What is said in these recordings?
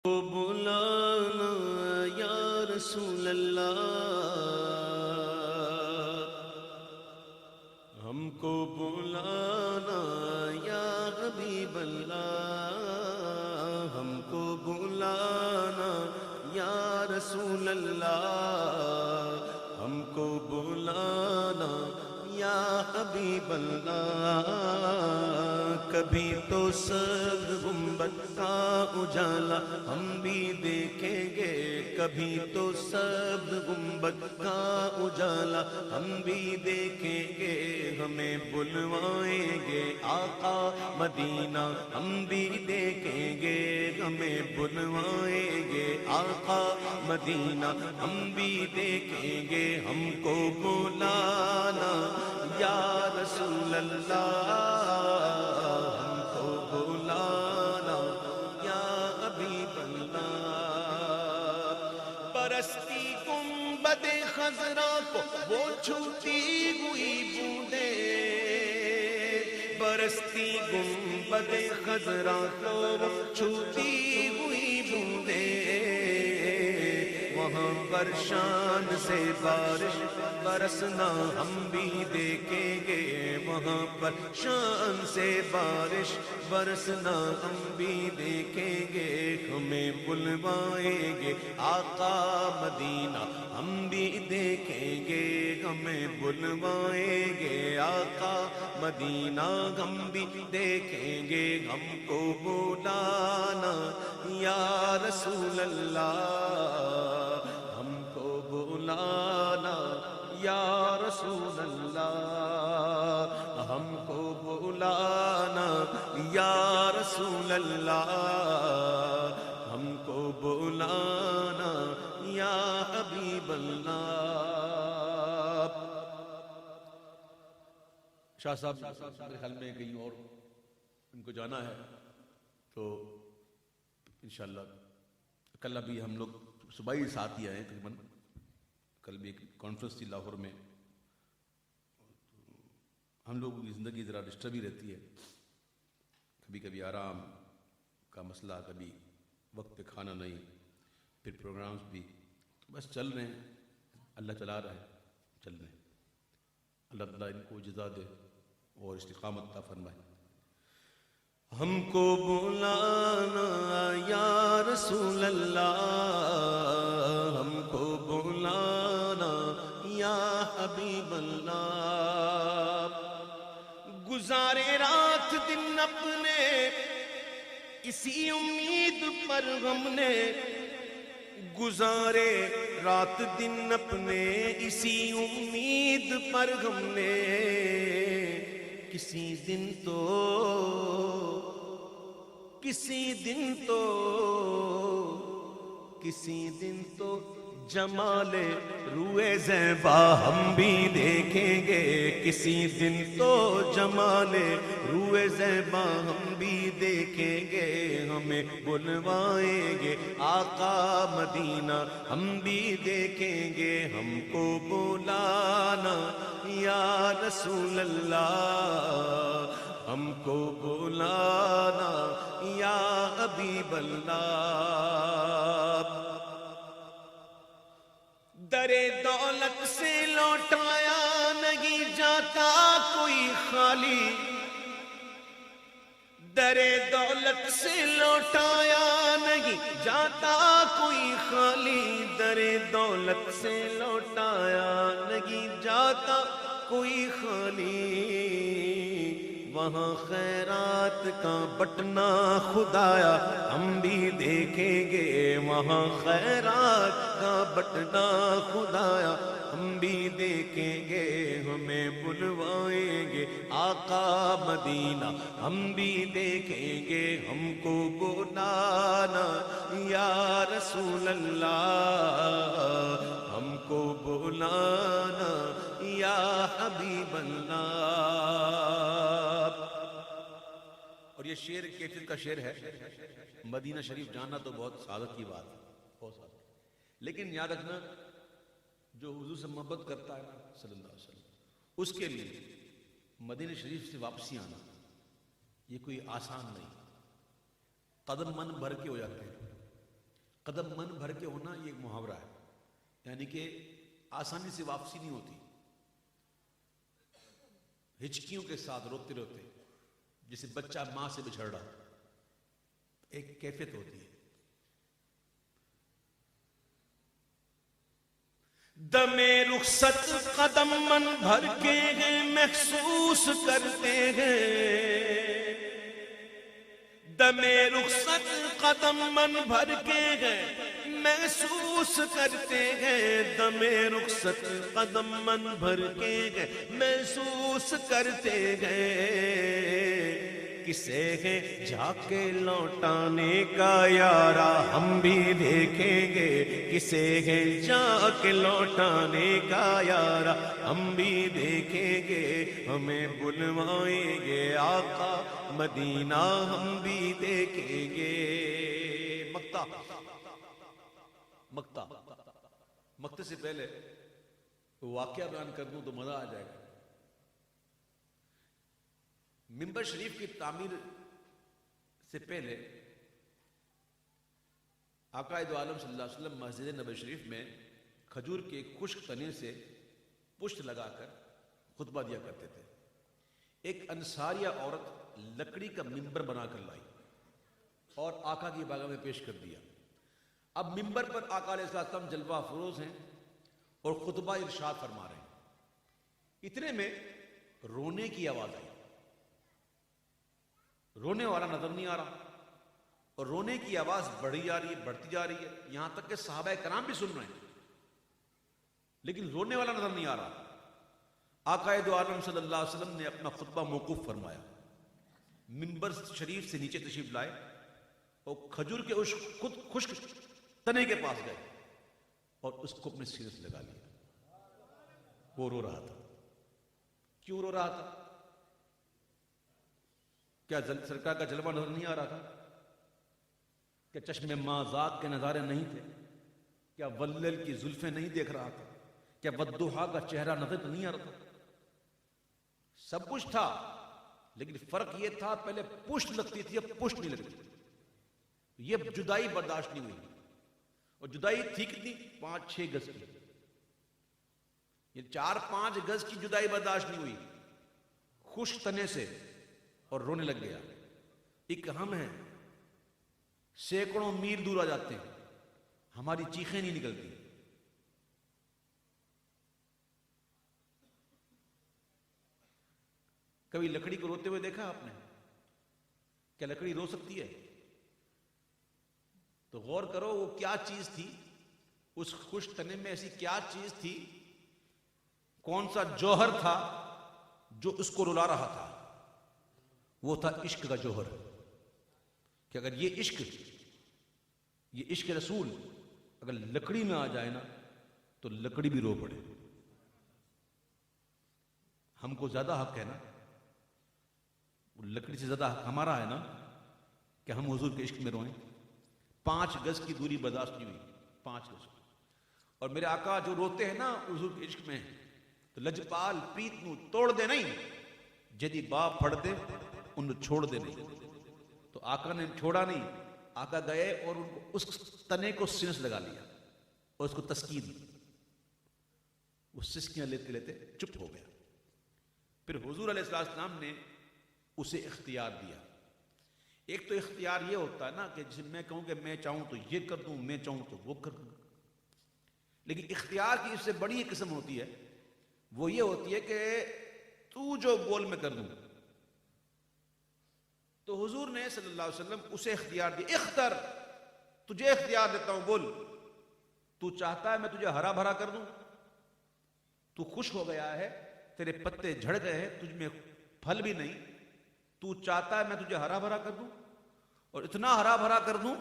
بلانا یا رسول اللہ، ہم کو بلانا یا حبیب اللہ، ہم کو بلانا یا رسول اللہ، ہم کو بلانا یا حبیب اللہ۔ کبھی تو سب گنبد کا اجالا ہم بھی دیکھیں گے، کبھی تو سب گنبد کا اجالا ہم بھی دیکھیں گے، ہمیں بلوائیں گے آقا مدینہ ہم بھی دیکھیں گے، ہمیں بلوائیں گے آقا مدینہ ہم بھی دیکھیں گے، ہم کو بلانا یا رسول اللہ، ہم کو بلانا یا حبیب اللہ۔ برستی گنبد خضرا کو وہ چھوتی ہوئی بوندیں، برستی گنبد خضرا کو وہ چھوتی ہوئی بوندیں، وہاں پر شان سے بارش برسنا ہم بھی دیکھیں گے، وہاں پر شان سے بارش برسنا ہم بھی دیکھیں گے، ہمیں بلوائیں گے آقا مدینہ ہم بھی دیکھیں گے، ہمیں بلوائیں گے آقا مدینہ ہم بھی دیکھیں گے، ہم کو بلانا یا رسول اللہ، ہم کو بلانا یا رسول اللہ، ہم کو بلانا یا رسول اللہ، ہم کو بلانا یا حبیب اللہ۔ شاہ صاحب میرے خیال میں کہیں اور ان کو جانا ہے، تو انشاءاللہ کل ابھی ہم لوگ صبح ہی ساتھ ہی آئے تقریباً، کل بھی ایک کانفرنس تھی لاہور میں، ہم لوگوں کی زندگی ذرا ڈسٹرب ہی رہتی ہے، کبھی کبھی آرام کا مسئلہ، کبھی وقت پہ کھانا نہیں، پھر پروگرامز بھی بس چل رہے ہیں، اللہ چلا رہا ہے، چل رہے ہیں، اللہ تعالیٰ ان کو جزا دے اور استقامت عطا فرمائے۔ ہم کو بلانا یا رسول اللہ، ہم کو بلانا یا حبیب اللہ، گزارے رات دن اپنے اسی امید پر ہم نے، گزارے رات دن اپنے اسی امید پر ہم نے، کسی دن تو جمال روئے زیبا ہم بھی دیکھیں گے، کسی دن تو جمال روئے زیبا ہم بھی دیکھیں گے، ہمیں بلوائیں گے آقا مدینہ ہم بھی دیکھیں گے، ہم کو بلانا یا رسول اللہ، ہم کو بلانا یا حبیب اللہ۔ در دولت سے لوٹایا نہیں جاتا کوئی خالی، در دولت سے لوٹایا نہیں جاتا کوئی خالی، در دولت سے لوٹایا نہیں جاتا کوئی خالی، وہاں خیرات کا بٹنا خدایا ہم بھی دیکھیں گے، وہاں خیرات کا بٹنا خدایا ہم بھی دیکھیں گے، ہمیں بلوائیں گے آقا مدینہ ہم بھی دیکھیں گے، ہم کو بلانا یا رسول اللہ، ہم کو بلانا یا حبیب اللہ۔ اور یہ شعر کیفیت کا شعر ہے، مدینہ شریف جانا تو بہت سعادت کی بات ہے، بہت سعادت، لیکن یاد رکھنا جو حضور سے محبت کرتا ہے صلی اللہ علیہ وسلم، اس کے لیے مدینہ شریف سے واپسی آنا یہ کوئی آسان نہیں، قدم من بھر کے ہو جاتے ہیں، قدم من بھر کے ہونا یہ ایک محاورہ ہے، یعنی کہ آسانی سے واپسی نہیں ہوتی، ہچکیوں کے ساتھ روتے روتے، جسے بچہ ماں سے بچھڑ رہا، ایک کیفیت ہوتی ہے۔ دم رخصت قدم من بھر کے ہیں محسوس کرتے ہیں، دم رخصت قدم من بھر کے ہیں محسوس کرتے ہیں، دم رخصت قدم من بھر کے ہیں محسوس کرتے ہیں، کسے ہے جا کے لوٹانے کا یارا ہم بھی دیکھیں گے، کسے ہے جا کے لوٹانے کا یارا ہم بھی دیکھیں گے، ہمیں بلوائیں گے آقا مدینہ ہم بھی دیکھیں گے۔ مکتا مکتا مکتے سے پہلے واقعہ بیان کر دوں تو مزہ آ جائے گا۔ ممبر شریف کی تعمیر سے پہلے آقا دو عالم صلی اللہ علیہ وسلم مسجد نبوی شریف میں کھجور کے خشک تنے سے پشت لگا کر خطبہ دیا کرتے تھے۔ ایک انصاریہ عورت لکڑی کا ممبر بنا کر لائی اور آقا کی بارگاہ میں پیش کر دیا۔ اب ممبر پر آقا علیہ السلام جلوہ افروز ہیں اور خطبہ ارشاد فرما رہے ہیں۔ اتنے میں رونے کی آواز آئی، رونے والا نظر نہیں آ رہا، اور رونے کی آواز بڑھی جا رہی ہے، بڑھتی جا رہی ہے، یہاں تک کہ صحابہ کرام بھی سن رہے ہیں، لیکن رونے والا نظر نہیں آ رہا۔ آقا دو عالم صلی اللہ علیہ وسلم نے اپنا خطبہ موقوف فرمایا، منبر شریف سے نیچے تشریف لائے اور کھجور کے اس خشک تنے کے پاس گئے اور اس کو اپنے سینے سے لگا لیا۔ وہ رو رہا تھا۔ کیوں رو رہا تھا؟ کیا سرکار کا جلوہ نظر نہیں آ رہا تھا؟ کیا چشم مازاق کے نظارے نہیں تھے؟ کیا واللیل کی زلفیں نہیں دیکھ رہا تھا؟ کیا والضحیٰ کا چہرہ نظر نہیں آ رہا تھا؟ سب کچھ تھا، لیکن فرق یہ تھا پہلے پشت لگتی تھی، اب پشت نہیں لگتی۔ یہ جدائی برداشت نہیں ہوئی، اور جدائی تھی کتنی؟ 5-6 گز کی، یہ 4-5 گز کی جدائی برداشت نہیں ہوئی، خشک تنے سے، اور رونے لگ گیا۔ ایک ہم ہیں سینکڑوں میل دور آ جاتے ہیں، ہماری چیخیں نہیں نکلتی۔ کبھی لکڑی کو روتے ہوئے دیکھا آپ نے؟ کیا لکڑی رو سکتی ہے؟ تو غور کرو وہ کیا چیز تھی، اس خشک تنے میں ایسی کیا چیز تھی، کون سا جوہر تھا جو اس کو رلا رہا تھا؟ وہ تھا عشق کا جوہر، کہ اگر یہ عشق رسول اگر لکڑی میں آ جائے نا تو لکڑی بھی رو پڑے۔ ہم کو زیادہ حق ہے نا، لکڑی سے زیادہ حق ہمارا ہے نا کہ ہم حضور کے عشق میں روئیں۔ 5 گز کی دوری برداشت نہیں ہوئی، 5 گز۔ اور میرے آقا جو روتے ہیں نا حضور کے عشق میں، تو لجپال پریت نو توڑ دے نہیں، جدی باپ پھڑ دے ان چھوڑ دے نہیں۔ تو آقا نے چھوڑا نہیں، آقا گئے اور ان کو اس تنے کو سینے سے لگا لیا اور اس کو تسکین دی۔ وہ سسکیاں لیتے لیتے چپ ہو گیا۔ پھر حضور علیہ السلام نے اسے اختیار دیا۔ ایک تو اختیار یہ ہوتا ہے نا کہ جسے میں کہوں کہ میں چاہوں تو یہ کر دوں، میں چاہوں تو وہ کر دوں، لیکن اختیار کی اس سے بڑی ایک قسم ہوتی ہے، وہ یہ ہوتی ہے کہ تو جو بول میں کر دوں۔ تو حضور نے صلی اللہ علیہ وسلم اسے اختیار دیا، اختر، تجھے اختیار دیتا ہوں، بول، تو چاہتا ہے میں تجھے ہرا بھرا کر دوں؟ تو خوش ہو گیا ہے، تیرے پتے جھڑ گئے ہیں، تجھ میں پھل بھی نہیں، تو چاہتا ہے میں تجھے ہرا بھرا کر دوں، اور اتنا ہرا بھرا کر دوں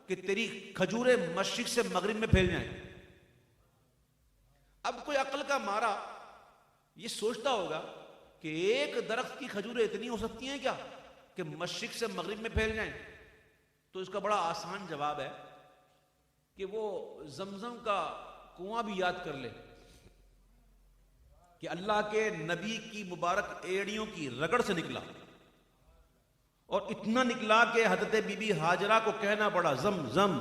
کہ تیری کھجوریں مشرق سے مغرب میں پھیل جائیں۔ اب کوئی عقل کا مارا یہ سوچتا ہوگا کہ ایک درخت کی کھجوریں اتنی ہو سکتی ہیں کیا کہ مشرق سے مغرب میں پھیل جائیں؟ تو اس کا بڑا آسان جواب ہے کہ وہ زمزم کا کنواں بھی یاد کر لے کہ اللہ کے نبی کی مبارک ایڑیوں کی رگڑ سے نکلا، اور اتنا نکلا کہ حضرت بی بی ہاجرہ کو کہنا پڑا زم زم،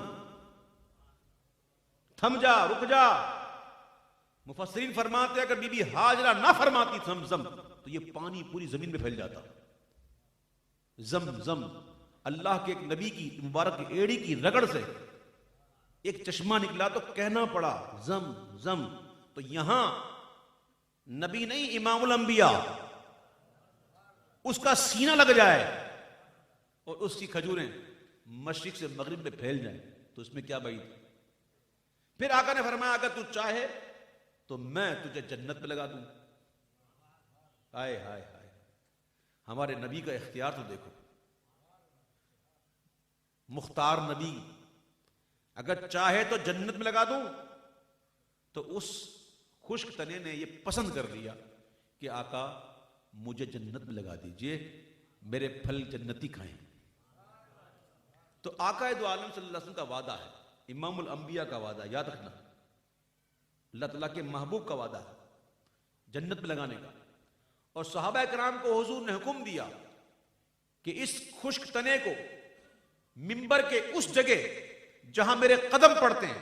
تھم جا، رک جا. مفسرین فرماتے ہیں اگر بی بی ہاجرہ نہ فرماتی زم تو یہ پانی پوری زمین میں پھیل جاتا. زم اللہ کے ایک نبی کی مبارک ایڑی کی رگڑ سے ایک چشمہ نکلا تو کہنا پڑا زم. تو یہاں نبی نہیں، امام الانبیاء، اس کا سینہ لگ جائے اور اس کی کھجوریں مشرق سے مغرب میں پھیل جائیں تو اس میں کیا بعید. پھر آقا نے فرمایا اگر تو چاہے تو میں تجھے جنت میں لگا دوں. ہائے ہائے ہائے، ہمارے نبی کا اختیار تو دیکھو. مختار نبی اگر چاہے تو جنت میں لگا دوں، تو اس خشک تنے نے یہ پسند کر لیا کہ آقا مجھے جنت میں لگا دیجئے، میرے پھل جنتی کھائیں. تو آقا دو عالم صلی اللہ علیہ وسلم کا وعدہ ہے، امام الانبیاء کا وعدہ، یاد رکھنا، اللہ تعالیٰ کے محبوب کا وعدہ ہے جنت میں لگانے کا. اور صحابہ کرام کو حضور نے حکم دیا کہ اس خشک تنے کو منبر کے اس جگہ جہاں میرے قدم پڑتے ہیں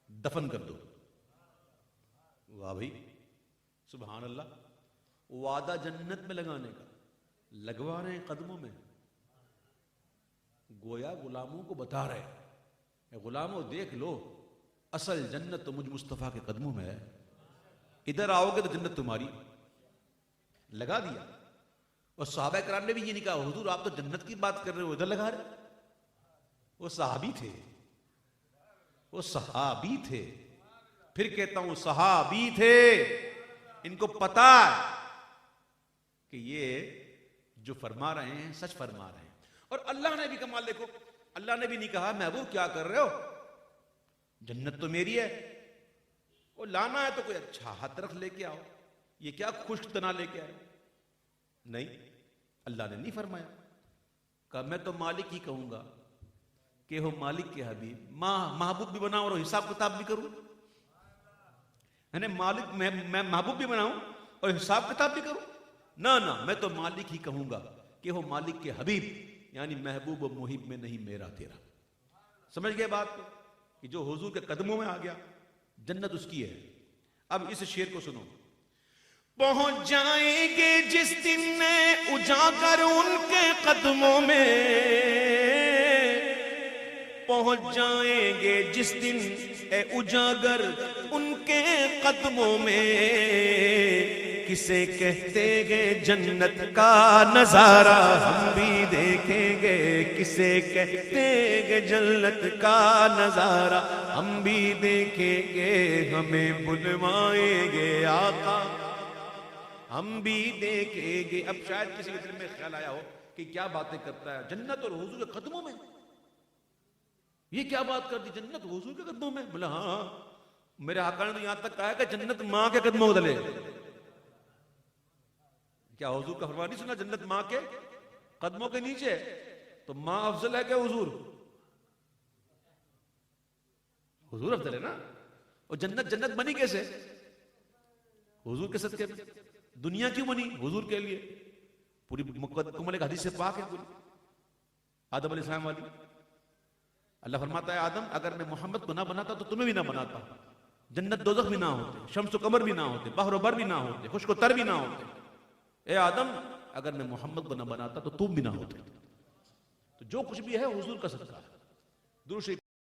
دفن کر دو. واہ بھائی، سبحان اللہ، وعدہ جنت میں لگانے کا، لگوا رہے ہیں قدموں میں. گویا غلاموں کو بتا رہے ہیں غلاموں دیکھ لو، اصل جنت تو مجھ مصطفیٰ کے قدموں میں ہے. ادھر آؤ گے تو جنت تمہاری. لگا دیا. اور صحابہ کرام نے بھی یہ نہیں کہا حضور آپ تو جنت کی بات کر رہے ہو ادھر لگا رہے. وہ صحابی تھے، وہ صحابی تھے. پھر کہتا ہوں صحابی تھے، ان کو پتا کہ یہ جو فرما رہے ہیں سچ فرما رہے ہیں. اور اللہ نے بھی کمال دیکھو، اللہ نے بھی نہیں کہا محبوب کیا کر رہے ہو، جنت تو میری ہے، وہ لانا ہے تو کوئی اچھا ہاتھ رکھ لے کے آؤ، یہ کیا خشک تنا لے کے آئے. نہیں، اللہ نے نہیں فرمایا. کہا میں تو مالک ہی کہوں گا کہ ہو مالک کے حبیب، محبوب بھی بناؤں اور حساب کتاب بھی کروں. یعنی مالک میں محبوب بھی بناؤں اور حساب کتاب بھی کروں؟ نہ، میں تو مالک ہی کہوں گا کہ ہو مالک کے حبیب، یعنی محبوب و محب میں نہیں میرا تیرا. سمجھ گئے بات کو کہ جو حضور کے قدموں میں آ گیا جنت اس کی ہے. اب اس شعر کو سنو. پہنچ جائیں گے جس دن اجاگر ان کے قدموں میں، پہنچ جائیں گے جس دن اے اجاگر ان کے قدموں میں، کسے کہتے گے جنت کا نظارہ ہم بھی دیکھیں گے، کسے کہتے گے جنت کا نظارہ ہم بھی دیکھیں گے، ہمیں بلوائیں گے آقا ہم بھی دیکھیں گے. اب شاید کسی کے دل میں خیال آیا ہو کہ کیا باتیں کرتا ہے، جنت اور حضور کے قدموں میں، یہ کیا بات کر دی، جنت حضور کے قدموں میں. بولا ہاں، میرے آقا نے تو یہاں تک کہا کہ جنت ماں کے قدموں میں ڈلے. کیا حضور کا فرمان نہیں سنا، جنت ماں کے قدموں کے نیچے؟ تو ماں افضل ہے کہ حضور؟ حضور افضل ہے نا. اور جنت بنی کیسے؟ حضور کے صدقے میں. دنیا کیوں بنی؟ حضور کے لیے. پوری مکمل ایک حدیث سے پاک ہے پوری، آدم علیہ السلام والی. اللہ فرماتا ہے آدم اگر میں محمد کو نہ بناتا تو تمہیں بھی نہ بناتا، جنت دوزخ بھی نہ ہوتے، شمس و قمر بھی نہ ہوتے، بحر و بر بھی نہ ہوتے، خشک و تر بھی نہ ہوتے. اے آدم اگر میں محمد کو نہ بناتا تو تم بھی نہ ہوتے. تو جو کچھ بھی ہے حضور کا صدقہ ہے. درود شریف